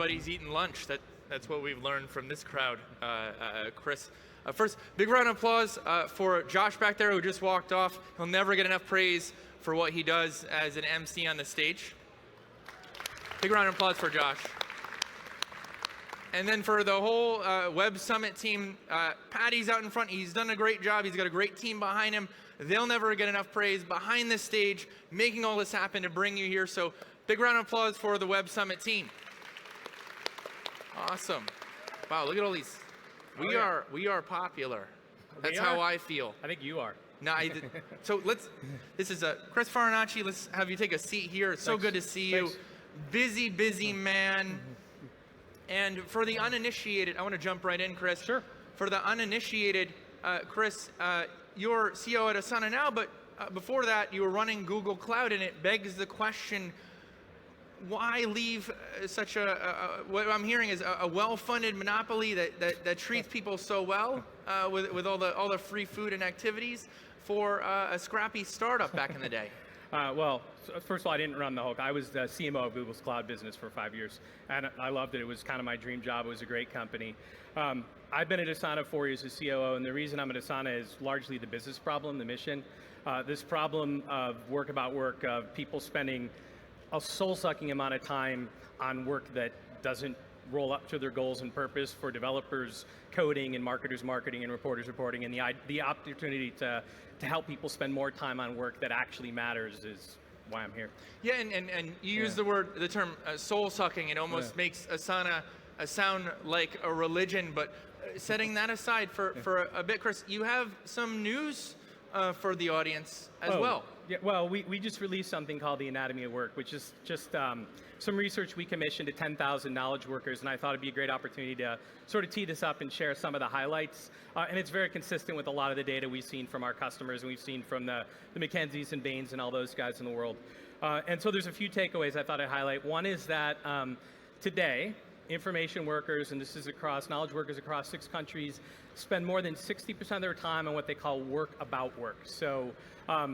everybody's eating lunch. That's what we've learned from this crowd, Chris. First, big round of applause for Josh back there who just walked off. He'll never get enough praise for what he does as an MC on the stage. Big round of applause for Josh. And then for the whole WebSummit team, Patty's out in front. He's done a great job. He's got a great team behind him. They'll never get enough praise behind the stage, making all this happen to bring you here. So big round of applause for the WebSummit team. Awesome. Wow, look at all these. We are popular. That's how I feel. I think you are. No, so this is Chris Farinacci. Let's have you take a seat here. It's so good to see you. Busy man. And for the uninitiated, I want to jump right in, Chris. Sure. For the uninitiated, Chris, you're CEO at Asana now, but before that, you were running Google Cloud, and it begs the question, why leave such what I'm hearing is a well-funded monopoly that treats people so well with all the free food and activities for a scrappy startup back in the day? Well, first of all, I didn't run the whole. I was the CMO of Google's cloud business for 5 years, and I loved it. It was kind of my dream job. It was a great company. I've been at Asana 4 years as COO, and the reason I'm at Asana is largely the business problem, the mission. This problem of work about work, of people spending a soul-sucking amount of time on work that doesn't roll up to their goals and purpose, for developers coding and marketers marketing and reporters reporting, and the opportunity to help people spend more time on work that actually matters is why I'm here. Yeah, and you use the term soul-sucking. It almost makes Asana sound like a religion, but setting that aside for a bit, Chris, you have some news for the audience as well. Yeah, well, we just released something called the Anatomy of Work, which is just some research we commissioned to 10,000 knowledge workers, and I thought it'd be a great opportunity to sort of tee this up and share some of the highlights. And it's very consistent with a lot of the data we've seen from our customers, and we've seen from the McKinseys and Bains and all those guys in the world. And so there's a few takeaways I thought I'd highlight. One is that today, information workers, and this is across knowledge workers across 6 countries, spend more than 60% of their time on what they call work about work. So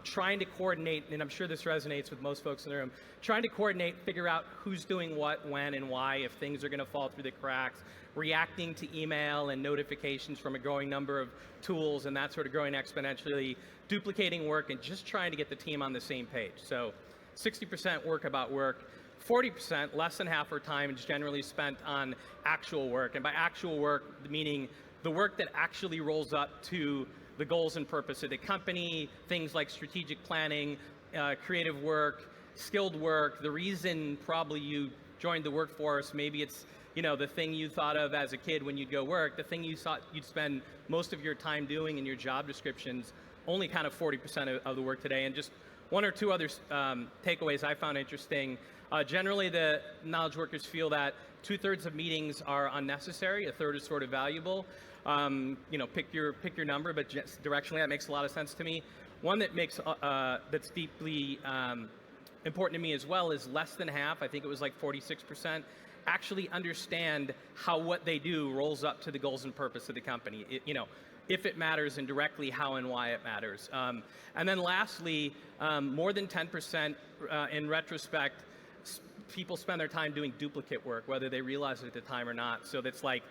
trying to coordinate, and I'm sure this resonates with most folks in the room, trying to coordinate, figure out who's doing what, when, and why, if things are going to fall through the cracks, reacting to email and notifications from a growing number of tools, and that sort of growing exponentially, duplicating work, and just trying to get the team on the same page. So 60% work about work. 40%, less than half our time, is generally spent on actual work. And by actual work, meaning the work that actually rolls up to the goals and purpose of the company, things like strategic planning, creative work, skilled work, the reason probably you joined the workforce, maybe it's the thing you thought of as a kid when you'd go work, the thing you thought you'd spend most of your time doing in your job descriptions, only kind of 40% of the work today. And just one or two other takeaways I found interesting. Generally, the knowledge workers feel that 2/3 of meetings are unnecessary, 1/3 is sort of valuable. Pick your number, but just directionally, that makes a lot of sense to me. One that makes that's deeply important to me as well is less than half, I think it was like 46%, actually understand how what they do rolls up to the goals and purpose of the company. If it matters, and directly how and why it matters. And then lastly, more than 10% in retrospect, people spend their time doing duplicate work, whether they realize it at the time or not. So that's like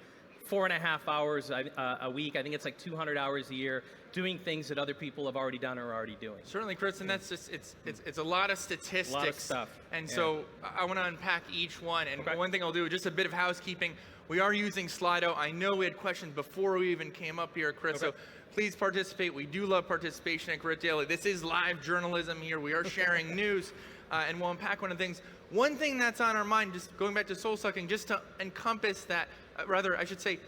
4.5 hours a week. I think it's like 200 hours a year doing things that other people have already done or are already doing. Certainly, Chris, and that's just, it's a lot of statistics. A lot of stuff. And so I want to unpack each one. And one thing I'll do, just a bit of housekeeping. We are using Slido. I know we had questions before we even came up here, Chris, so please participate. We do love participation at Grit Daily. This is live journalism here. We are sharing news, and we'll unpack one of the things. One thing that's on our mind, just going back to soul-sucking, just to encompass that, rather, I should say,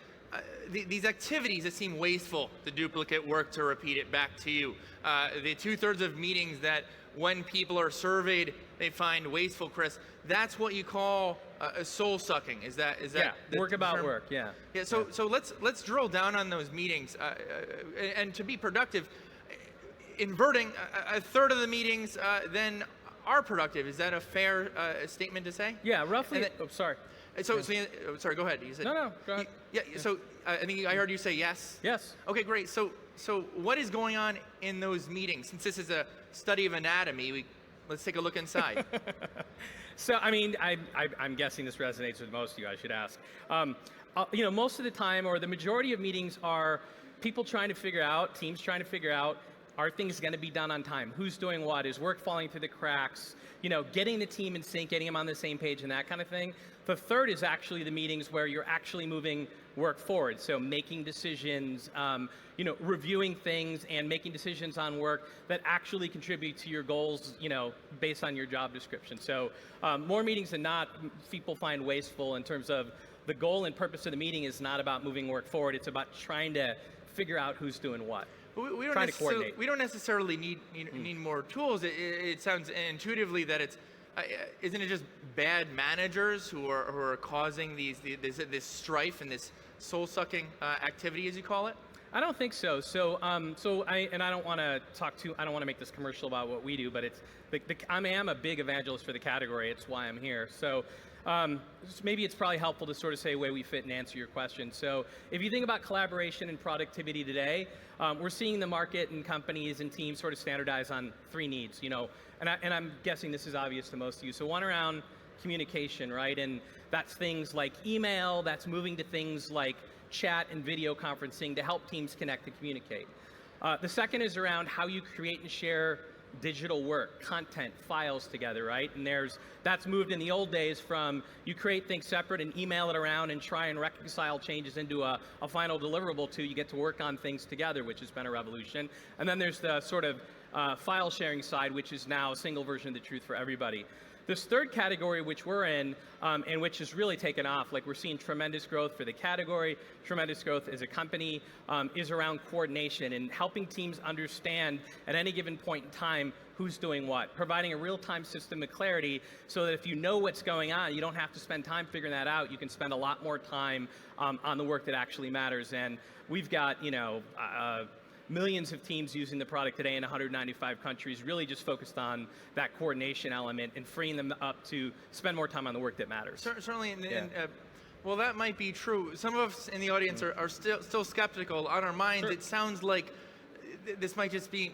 these activities that seem wasteful, the duplicate work, to repeat it back to you. The 2/3 of meetings that when people are surveyed, they find wasteful, Chris, that's what you call soul-sucking. Is that work about term? work, yeah. Yeah, so let's drill down on those meetings. And to be productive, inverting, 1/3 of the meetings then are productive. Is that a fair statement to say? Yeah, roughly. Then, sorry. Sorry, go ahead. You said, No, go ahead. So I think I heard you say yes? Yes. Okay, great. So what is going on in those meetings? Since this is a study of anatomy, Let's take a look inside. So, I mean, I'm guessing this resonates with most of you, I should ask. Most of the time, or the majority of meetings are people trying to figure out, teams trying to figure out, are things going to be done on time? Who's doing what? Is work falling through the cracks? Getting the team in sync, getting them on the same page and that kind of thing. The third is actually the meetings where you're actually moving work forward. So making decisions, reviewing things and making decisions on work that actually contribute to your goals, based on your job description. So more meetings than not, people find wasteful in terms of the goal and purpose of the meeting is not about moving work forward. It's about trying to figure out who's doing what. We don't necessarily need more tools. It sounds intuitively that isn't it just bad managers who are causing this strife and this soul-sucking activity, as you call it? I don't think so. I don't want to make this commercial about what we do, but I am a big evangelist for the category. It's why I'm here. So maybe it's probably helpful to sort of say where we fit and answer your question. So if you think about collaboration and productivity today, we're seeing the market and companies and teams sort of standardize on 3 needs, and I'm guessing this is obvious to most of you. So one around communication, right? And that's things like email, that's moving to things like chat and video conferencing to help teams connect and communicate. The second is around how you create and share digital work, content, files together, right? And that's moved in the old days from you create things separate and email it around and try and reconcile changes into a final deliverable to you get to work on things together, which has been a revolution. And then there's the sort of file sharing side, which is now a single version of the truth for everybody. This third category, which we're in, and which has really taken off, like we're seeing tremendous growth for the category, tremendous growth as a company, is around coordination and helping teams understand at any given point in time who's doing what, providing a real-time system of clarity so that if you know what's going on, you don't have to spend time figuring that out. You can spend a lot more time on the work that actually matters. And we've got, millions of teams using the product today in 195 countries, really just focused on that coordination element and freeing them up to spend more time on the work that matters. Certainly, well, that might be true. Some of us in the audience are still skeptical. On our minds, Sure. It sounds like this might just be,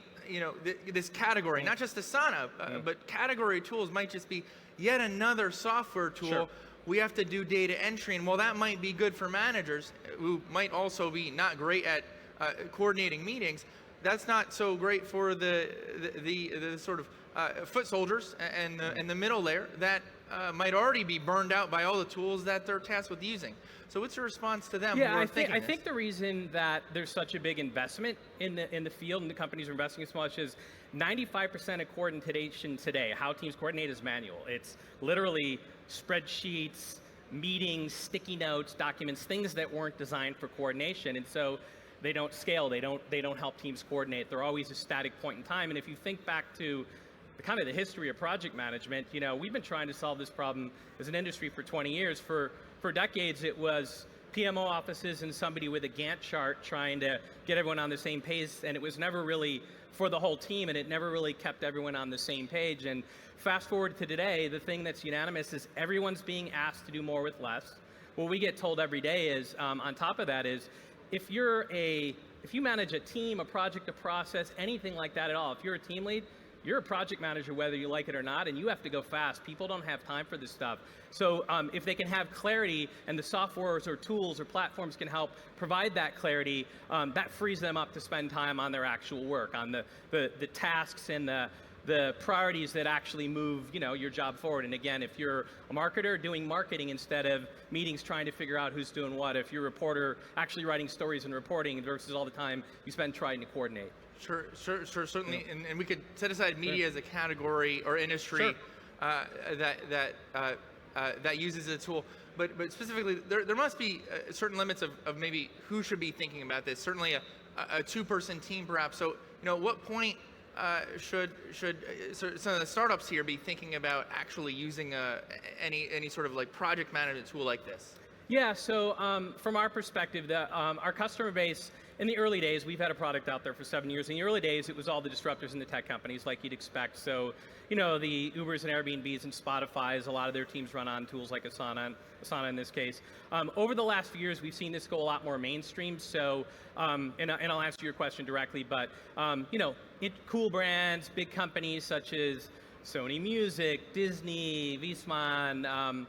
this category, not just Asana, but category tools might just be yet another software tool. Sure. We have to do data entry, and while that might be good for managers, who might also be not great at coordinating meetings, that's not so great for the sort of foot soldiers and the middle layer that might already be burned out by all the tools that they're tasked with using. So what's your response to them? Yeah, I think the reason that there's such a big investment in the field and the companies are investing as much is 95% of coordination today, how teams coordinate, is manual. It's literally spreadsheets, meetings, sticky notes, documents, things that weren't designed for coordination. And so they don't scale, they don't help teams coordinate. They're always a static point in time. And if you think back to the history of project management, we've been trying to solve this problem as an industry for 20 years. For decades, it was PMO offices and somebody with a Gantt chart trying to get everyone on the same page, and it was never really for the whole team, and it never really kept everyone on the same page. And fast forward to today, the thing that's unanimous is everyone's being asked to do more with less. What we get told every day is, on top of that is, if you manage a team, a project, a process, anything like that at all, if you're a team lead, you're a project manager whether you like it or not, and you have to go fast. People don't have time for this stuff. So if they can have clarity and the softwares or tools or platforms can help provide that clarity, that frees them up to spend time on their actual work, on the tasks and the priorities that actually move your job forward. And again, if you're a marketer doing marketing instead of meetings trying to figure out who's doing what, if you're a reporter actually writing stories and reporting versus all the time you spend trying to coordinate. Sure, certainly, and we could set aside media as a category or industry that uses the tool, but specifically there must be certain limits of maybe who should be thinking about this. Certainly a two-person team, perhaps. So at what point should some of the startups here be thinking about actually using any sort of like project management tool like this? Yeah, so from our perspective, our customer base, in the early days, we've had a product out there for 7 years. In the early days, it was all the disruptors in the tech companies like you'd expect. So, the Ubers and Airbnbs and Spotifys, a lot of their teams run on tools like Asana in this case. Over the last few years, we've seen this go a lot more mainstream. So, and I'll answer your question directly, but, cool brands, big companies such as Sony Music, Disney, Viessmann,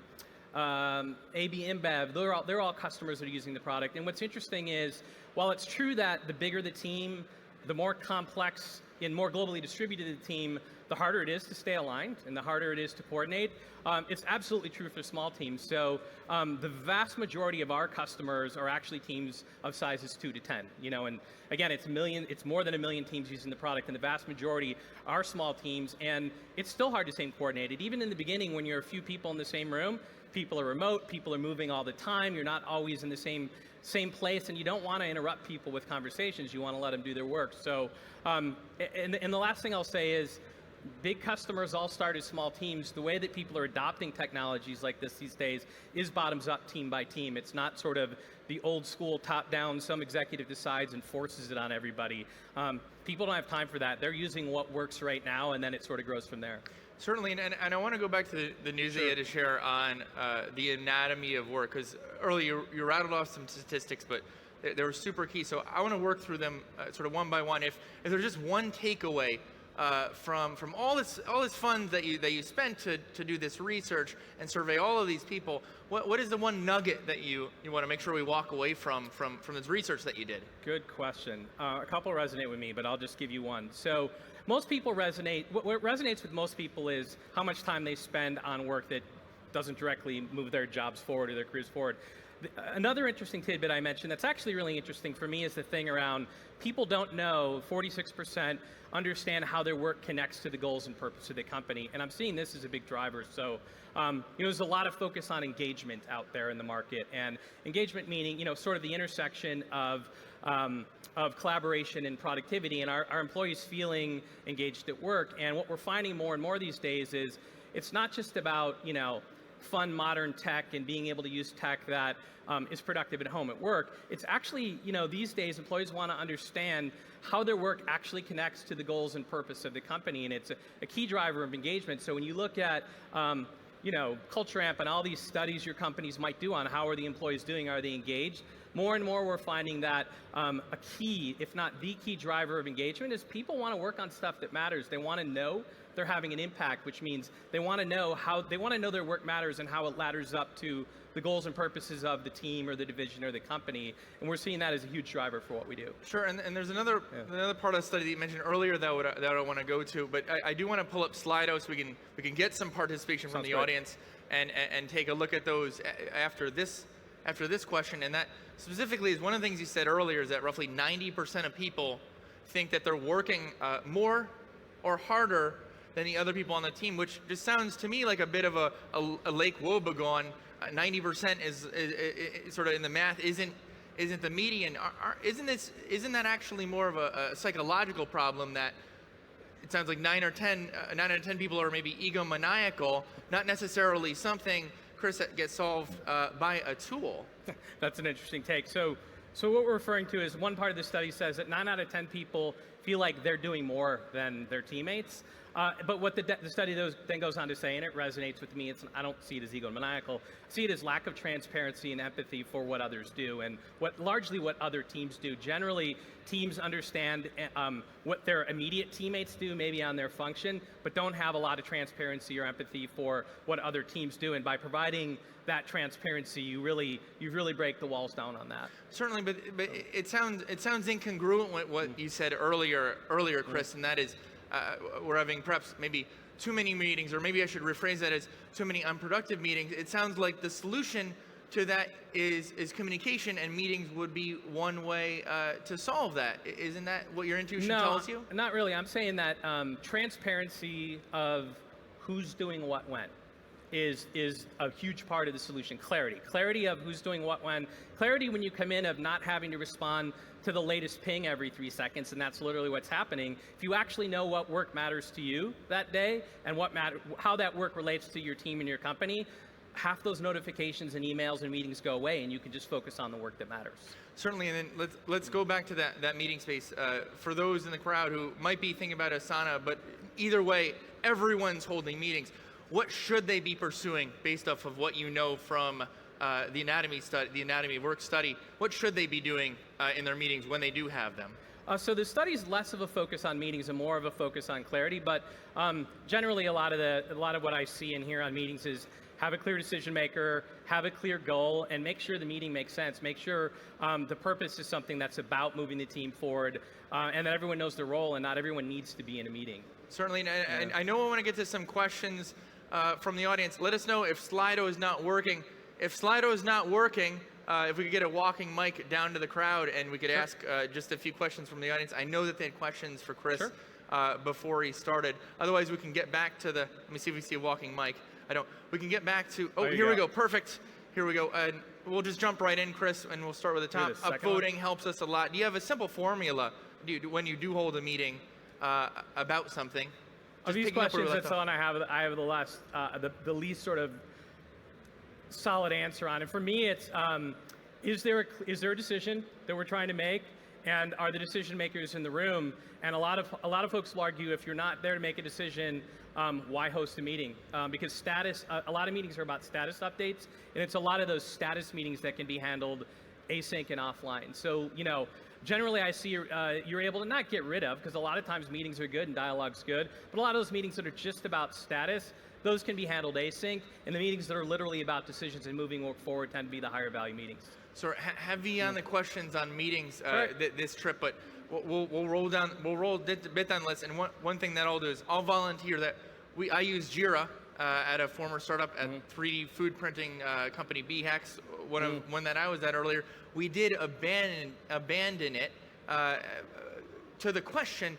AB InBev, they're all customers that are using the product. And what's interesting is, while it's true that the bigger the team, the more complex and more globally distributed the team, the harder it is to stay aligned and the harder it is to coordinate. It's absolutely true for small teams. So the vast majority of our customers are actually teams of sizes 2 to 10. And again, it's more than 1 million teams using the product, and the vast majority are small teams. And it's still hard to stay coordinated. Even in the beginning, when you're a few people in the same room, people are remote, people are moving all the time. You're not always in the same place, and you don't want to interrupt people with conversations. You want to let them do their work. So, and the last thing I'll say is, big customers all start as small teams. The way that people are adopting technologies like this these days is bottoms up, team by team. It's not sort of the old school top down, some executive decides and forces it on everybody. People don't have time for that. They're using what works right now, and then it sort of grows from there. Certainly, and I want to go back to the news that you had to share on the anatomy of work, because earlier you rattled off some statistics, but they were super key. So I want to work through them sort of one by one. If there's just one takeaway from all this funds that you spent to do this research and survey all of these people, what is the one nugget that you want to make sure we walk away from this research that you did? Good question. A couple resonate with me, but I'll just give you one. So most people resonate. What resonates with most people is how much time they spend on work that doesn't directly move their jobs forward or their careers forward. Another interesting tidbit I mentioned that's actually really interesting for me is the thing around people don't know, 46% understand how their work connects to the goals and purpose of the company. And I'm seeing this as a big driver. So there's a lot of focus on engagement out there in the market, and engagement meaning, sort of the intersection of collaboration and productivity, and our employees feeling engaged at work. And what we're finding more and more these days is it's not just about, fun modern tech and being able to use tech that is productive at home at work. It's actually, these days employees want to understand how their work actually connects to the goals and purpose of the company, and it's a key driver of engagement. So when you look at Culture Amp and all these studies your companies might do on how are the employees doing, are they engaged? More and more we're finding that a key, if not the key driver of engagement is people want to work on stuff that matters. They want to know they're having an impact, which means they want to know their work matters and how it ladders up to the goals and purposes of the team or the division or the company. And we're seeing that as a huge driver for what we do. Sure, and there's another part of the study that you mentioned earlier that I want to go to, but I do want to pull up Slido so we can get some participation from the audience and take a look at those after this question. And that specifically is one of the things you said earlier is that roughly 90% of people think that they're working more or harder than the other people on the team, which just sounds to me like a bit of a Lake Wobegon. 90% is sort of in the math isn't the median. Isn't that actually more of a psychological problem that it sounds like 9 out of 10 people are maybe egomaniacal, not necessarily something, Chris, that gets solved by a tool? That's an interesting take. So what we're referring to is one part of the study says that 9 out of 10 people feel like they're doing more than their teammates. But what the study then goes on to say, and it resonates with me, I don't see it as egomaniacal, I see it as lack of transparency and empathy for what others do and largely what other teams do. Generally, teams understand what their immediate teammates do, maybe on their function, but don't have a lot of transparency or empathy for what other teams do. And by providing that transparency, you really break the walls down on that. Certainly, but it sounds incongruent with what you said earlier, Chris, and that is we're having perhaps maybe too many meetings, or maybe I should rephrase that as too many unproductive meetings. It sounds like the solution to that is communication, and meetings would be one way to solve that. Isn't that what your intuition tells you? No, not really. I'm saying that transparency of who's doing what when is a huge part of the solution. Clarity of who's doing what when. Clarity when you come in of not having to respond to the latest ping every 3 seconds, and that's literally what's happening. If you actually know what work matters to you that day and how that work relates to your team and your company, half those notifications and emails and meetings go away, and you can just focus on the work that matters. Certainly, and then let's go back to that meeting space. For those in the crowd who might be thinking about Asana, but either way, everyone's holding meetings. What should they be pursuing based off of what you know from the anatomy of work study, what should they be doing in their meetings when they do have them? So the study is less of a focus on meetings and more of a focus on clarity, but generally a lot of what I see and hear on meetings is have a clear decision maker, have a clear goal, and make sure the meeting makes sense. Make sure the purpose is something that's about moving the team forward, and that everyone knows their role and not everyone needs to be in a meeting. Certainly, and I know I want to get to some questions from the audience. Let us know if Slido is not working. If Slido is not working, if we could get a walking mic down to the crowd and we could ask just a few questions from the audience. I know that they had questions for Chris before he started. Otherwise, we can get back to the, let me see if we see a walking mic. I don't. We can get back to, here we go, perfect. Here we go. We'll just jump right in, Chris, and we'll start with the top. Upvoting helps us a lot. Do you have a simple formula when you do hold a meeting about something? Of these questions, that's the one I have the least sort of solid answer on. And for me, it's is there a decision that we're trying to make, and are the decision makers in the room? And a lot of folks will argue if you're not there to make a decision, why host a meeting? Because a lot of meetings are about status updates, and it's a lot of those status meetings that can be handled async and offline. So generally I see you're able to not get rid of, because a lot of times meetings are good and dialogue's good, but a lot of those meetings that are just about status, those can be handled async, and the meetings that are literally about decisions and moving forward tend to be the higher value meetings. So heavy on the questions on meetings this trip, but we'll roll bit down the list. And one thing that I'll do is I'll volunteer that I use Jira at a former startup at 3D food printing company BHacks, one that I was at earlier. We did abandon it to the question,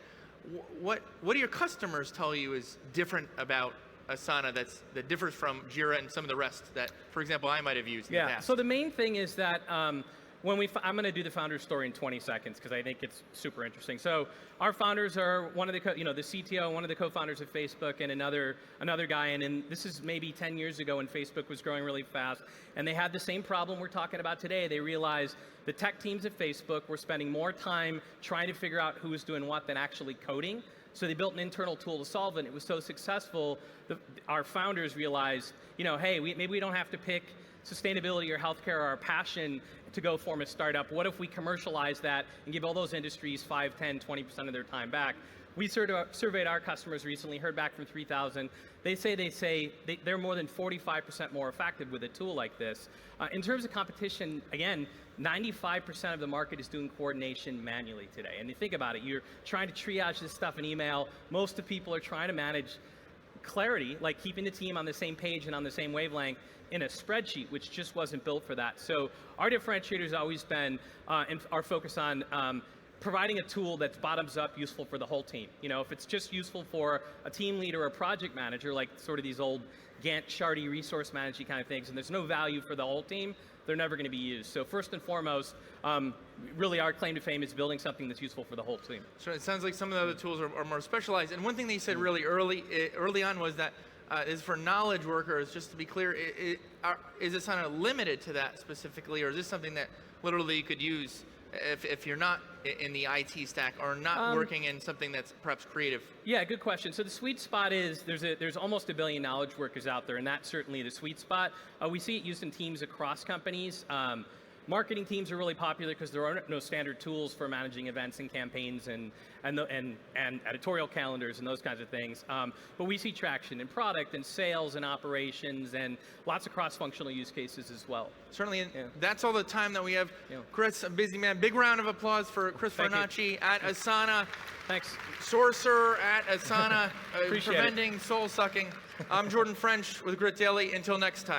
what do your customers tell you is different about Asana that differs from Jira and some of the rest that, for example, I might have used in the past? So the main thing is that I'm going to do the founder's story in 20 seconds because I think it's super interesting. So our founders are one of the the CTO, one of the co-founders of Facebook, and another guy. And this is maybe 10 years ago when Facebook was growing really fast, and they had the same problem we're talking about today. They realized the tech teams at Facebook were spending more time trying to figure out who was doing what than actually coding. So they built an internal tool to solve it. And it was so successful, our founders realized, hey, maybe we don't have to pick sustainability or healthcare or our passion to go form a startup. What if we commercialize that and give all those industries 5, 10, 20% of their time back? We surveyed our customers recently, heard back from 3,000. They say they're more than 45% more effective with a tool like this. In terms of competition, again, 95% of the market is doing coordination manually today. And you think about it, you're trying to triage this stuff in email. Most of the people are trying to manage clarity, like keeping the team on the same page and on the same wavelength in a spreadsheet, which just wasn't built for that. So our differentiator has always been our focus on providing a tool that's bottoms up, useful for the whole team. If it's just useful for a team leader or a project manager, like sort of these old Gantt charty resource management kind of things, and there's no value for the whole team, they're never going to be used. So first and foremost, really our claim to fame is building something that's useful for the whole team. So it sounds like some of the other tools are more specialized. And one thing that you said really early on was that is for knowledge workers. Just to be clear, is Asana limited to that specifically, or is this something that literally you could use if you're not in the IT stack or not working in something that's perhaps creative? Yeah, good question. So the sweet spot is there's almost 1 billion knowledge workers out there, and that's certainly the sweet spot. We see it used in teams across companies. Marketing teams are really popular because there are no standard tools for managing events and campaigns and editorial calendars and those kinds of things. But we see traction in product and sales and operations and lots of cross-functional use cases as well. Certainly, that's all the time that we have. Chris, a busy man. Big round of applause for Chris Farinacci at Asana. Thanks. Sorcerer at Asana, preventing soul sucking. I'm Jordan French with Grit Daily. Until next time.